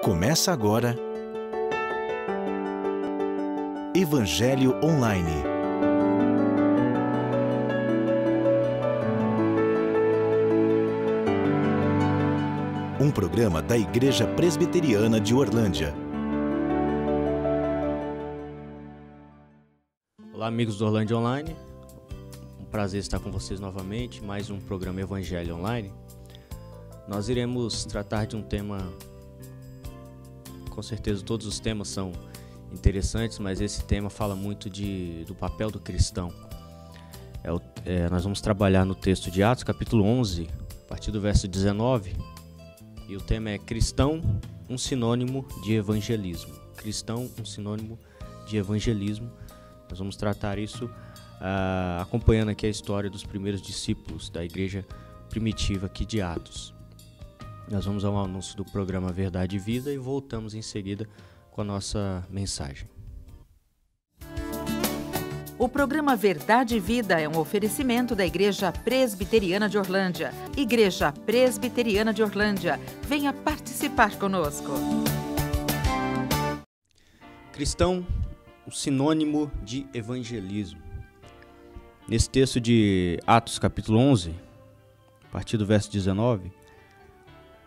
Começa agora Evangelho Online. Um programa da Igreja Presbiteriana de Orlândia. Olá, amigos do Orlândia Online. Um prazer estar com vocês novamente, mais um programa Evangelho Online. Nós iremos tratar de um tema, com certeza todos os temas são interessantes, mas esse tema fala muito do papel do cristão. Nós vamos trabalhar no texto de Atos, capítulo 11, a partir do verso 19, e o tema é Cristão, um sinônimo de evangelismo. Cristão, um sinônimo de evangelismo. Nós vamos tratar isso acompanhando aqui a história dos primeiros discípulos da igreja primitiva aqui de Atos. Nós vamos ao anúncio do programa Verdade e Vida e voltamos em seguida com a nossa mensagem. O programa Verdade e Vida é um oferecimento da Igreja Presbiteriana de Orlândia. Igreja Presbiteriana de Orlândia, venha participar conosco. Cristão, um sinônimo de evangelismo. Nesse texto de Atos, capítulo 11, a partir do verso 19,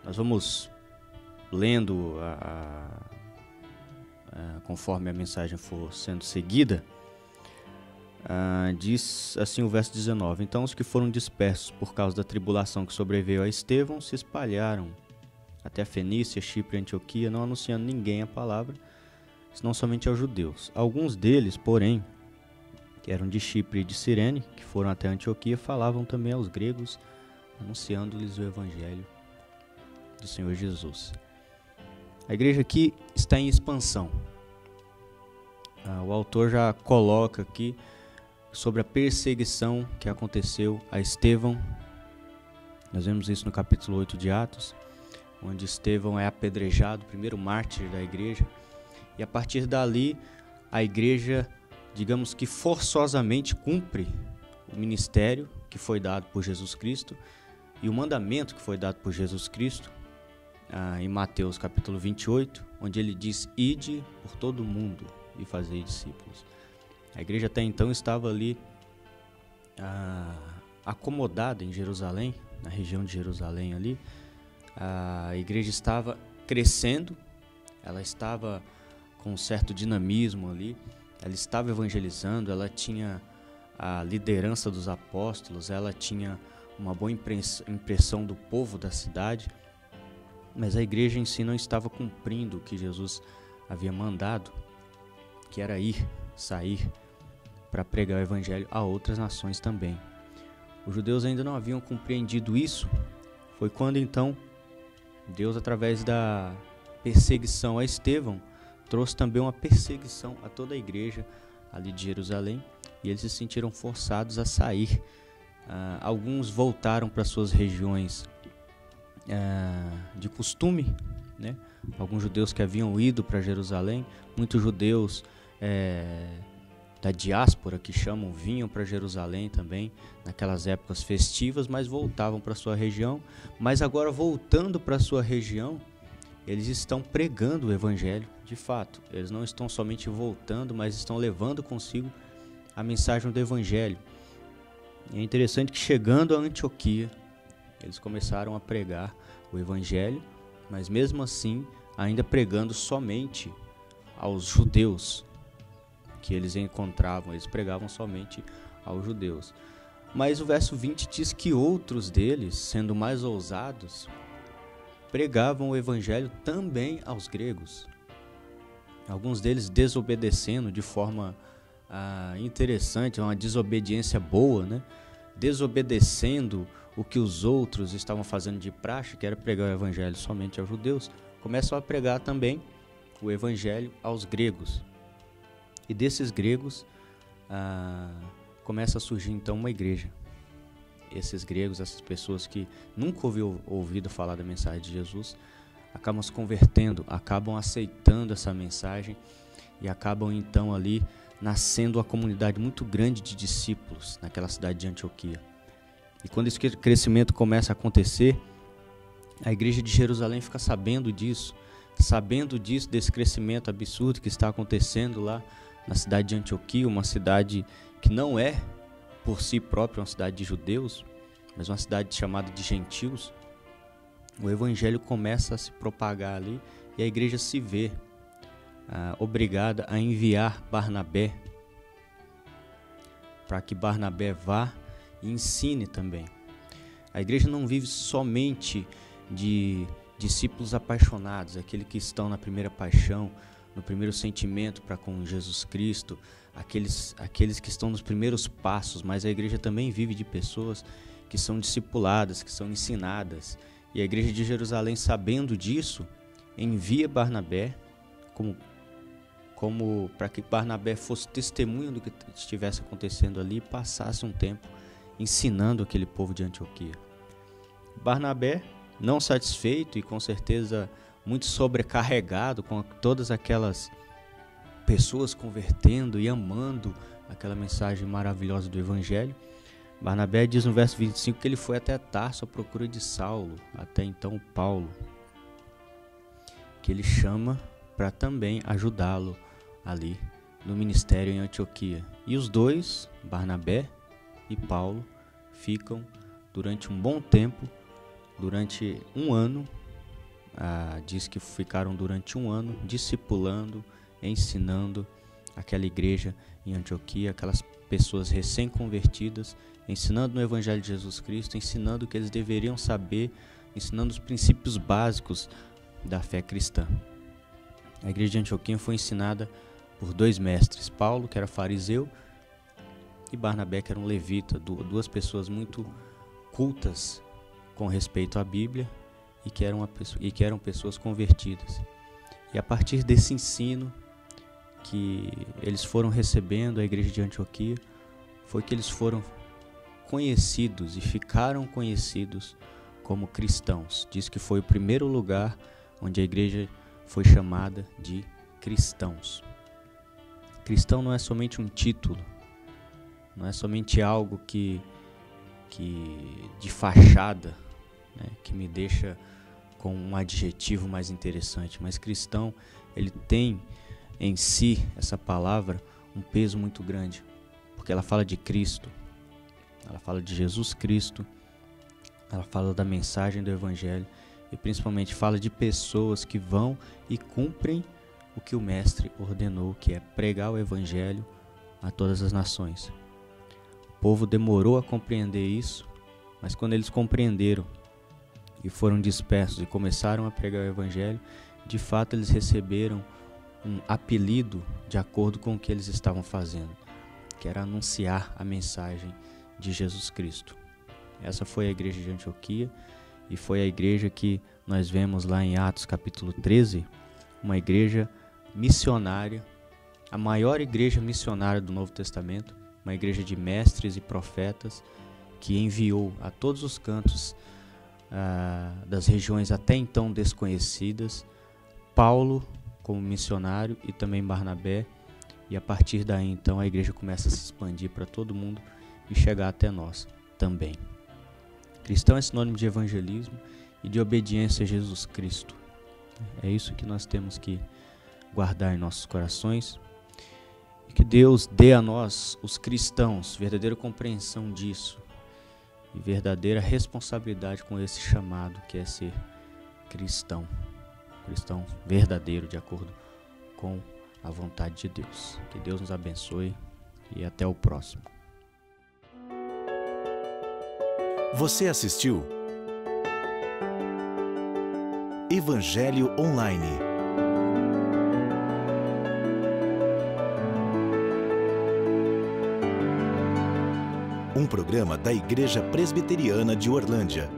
nós vamos lendo conforme a mensagem for sendo seguida. Diz assim o verso 19: Então os que foram dispersos por causa da tribulação que sobreveio a Estevão se espalharam até a Fenícia, Chipre e Antioquia, não anunciando ninguém a palavra, senão somente aos judeus. Alguns deles, porém, que eram de Chipre e de Cirene, que foram até Antioquia, falavam também aos gregos, anunciando-lhes o evangelho do Senhor Jesus. A igreja aqui está em expansão. O autor já coloca aqui sobre a perseguição que aconteceu a Estevão. Nós vemos isso no capítulo 8 de Atos, onde Estevão é apedrejado, o primeiro mártir da igreja. E a partir dali, a igreja, digamos que forçosamente cumpre o ministério que foi dado por Jesus Cristo e o mandamento que foi dado por Jesus Cristo em Mateus capítulo 28, onde ele diz: Ide por todo o mundo e fazei discípulos. A igreja até então estava ali acomodada em Jerusalém, na região de Jerusalém ali. A igreja estava crescendo, ela estava com um certo dinamismo ali, ela estava evangelizando, ela tinha a liderança dos apóstolos, ela tinha uma boa impressão do povo da cidade, mas a igreja em si não estava cumprindo o que Jesus havia mandado, que era sair para pregar o evangelho a outras nações também. Os judeus ainda não haviam compreendido isso. Foi quando então Deus, através da perseguição a Estevão, trouxe também uma perseguição a toda a igreja ali de Jerusalém, e eles se sentiram forçados a sair. Alguns voltaram para suas regiões de costume, né? Alguns judeus que haviam ido para Jerusalém, muitos judeus da diáspora que chamam, vinham para Jerusalém também naquelas épocas festivas, mas voltavam para sua região. Mas agora, voltando para sua região, eles estão pregando o evangelho de fato. Eles não estão somente voltando, mas estão levando consigo a mensagem do evangelho. E é interessante que, chegando a Antioquia, eles começaram a pregar o evangelho, mas mesmo assim ainda pregando somente aos judeus que eles encontravam. Eles pregavam somente aos judeus. Mas o verso 20 diz que outros deles, sendo mais ousados, pregavam o evangelho também aos gregos. Alguns deles desobedecendo de forma interessante, uma desobediência boa, né? Desobedecendo o que os outros estavam fazendo de praxe, que era pregar o evangelho somente aos judeus, começam a pregar também o evangelho aos gregos. E desses gregos começa a surgir então uma igreja. Esses gregos, essas pessoas que nunca ouvido falar da mensagem de Jesus, acabam se convertendo, acabam aceitando essa mensagem e acabam então ali nascendo uma comunidade muito grande de discípulos naquela cidade de Antioquia. E quando esse crescimento começa a acontecer, a igreja de Jerusalém fica sabendo disso, sabendo disso, desse crescimento absurdo que está acontecendo lá na cidade de Antioquia, uma cidade que não é por si própria uma cidade de judeus, mas uma cidade chamada de gentios, o evangelho começa a se propagar ali e a igreja se vê obrigada a enviar Barnabé, para que Barnabé vá e ensine também. A igreja não vive somente de discípulos apaixonados, aqueles que estão na primeira paixão, no primeiro sentimento para com Jesus Cristo, aqueles que estão nos primeiros passos, mas a igreja também vive de pessoas que são discipuladas, que são ensinadas. E a igreja de Jerusalém, sabendo disso, envia Barnabé como para que Barnabé fosse testemunha do que estivesse acontecendo ali e passasse um tempo ensinando aquele povo de Antioquia. Barnabé, não satisfeito e com certeza muito sobrecarregado com todas aquelas pessoas convertendo e amando aquela mensagem maravilhosa do Evangelho, Barnabé diz no verso 25 que ele foi até Tarso à procura de Saulo, até então Paulo, que ele chama para também ajudá-lo ali no ministério em Antioquia. E os dois, Barnabé e Paulo, ficam durante um bom tempo, durante um ano, diz que ficaram durante um ano discipulando, ensinando aquela igreja em Antioquia, aquelas pessoas recém-convertidas, ensinando no Evangelho de Jesus Cristo, ensinando o que eles deveriam saber, ensinando os princípios básicos da fé cristã. A igreja de Antioquia foi ensinada por dois mestres, Paulo, que era fariseu, e Barnabé, que era um levita, duas pessoas muito cultas com respeito à Bíblia e que eram pessoas convertidas. E a partir desse ensino que eles foram recebendo, a igreja de Antioquia, foi que eles foram conhecidos e ficaram conhecidos como cristãos. Diz que foi o primeiro lugar onde a igreja foi chamada de cristãos. Cristão não é somente um título, não é somente algo que de fachada, né, que me deixa com um adjetivo mais interessante, mas cristão, ele tem em si, essa palavra, um peso muito grande, porque ela fala de Cristo, ela fala de Jesus Cristo, ela fala da mensagem do Evangelho e principalmente fala de pessoas que vão e cumprem o que o Mestre ordenou, que é pregar o Evangelho a todas as nações. O povo demorou a compreender isso, mas quando eles compreenderam e foram dispersos e começaram a pregar o Evangelho, de fato eles receberam um apelido de acordo com o que eles estavam fazendo, que era anunciar a mensagem de Jesus Cristo. Essa foi a igreja de Antioquia e foi a igreja que nós vemos lá em Atos capítulo 13, uma igreja missionária, a maior igreja missionária do Novo Testamento, uma igreja de mestres e profetas que enviou a todos os cantos das regiões até então desconhecidas, Paulo como missionário e também Barnabé, e a partir daí então a igreja começa a se expandir para todo mundo e chegar até nós também. Cristão é sinônimo de evangelismo e de obediência a Jesus Cristo. É isso que nós temos que guardar em nossos corações e que Deus dê a nós, os cristãos, verdadeira compreensão disso e verdadeira responsabilidade com esse chamado que é ser cristão. Cristão verdadeiro, de acordo com a vontade de Deus. Que Deus nos abençoe e até o próximo. Você assistiu Evangelho Online. Um programa da Igreja Presbiteriana de Orlândia.